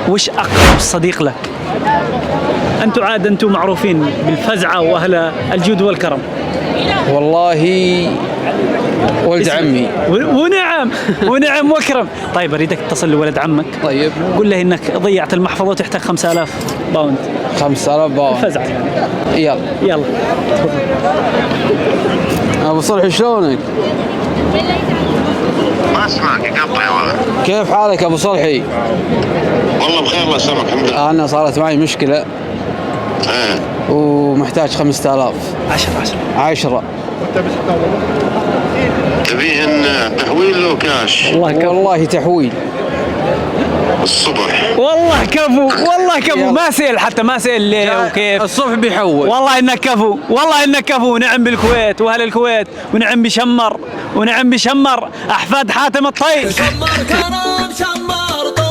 وش أقرب صديق لك؟ أنتم معروفين بالفزعة وأهل الجود والكرم. والله ولد عمي. ونعم وكرم. طيب أريدك تتصل لولد عمك. طيب. قل له إنك ضيعت المحفظة وتحتاج 5000 باوند. 5000 باوند. فزعة. يلا. أبو صلحي شلونك؟ ما اسمعك يقطع يا ولد. كيف حالك أبو صلحي؟ والله بخير الله يسلمك الحمد لله. أنا صارت معي مشكلة ومحتاج 5000. 10. تبيهن تحويل لو كاش؟ والله تحويل. الصبح. والله كفو ما سئل حتى ما سئل ليه وكيف. الصبح بيحول. والله انك كفو ونعم بالكويت واهل الكويت ونعم بشمر احفاد حاتم الطيب. شمر كرم شمر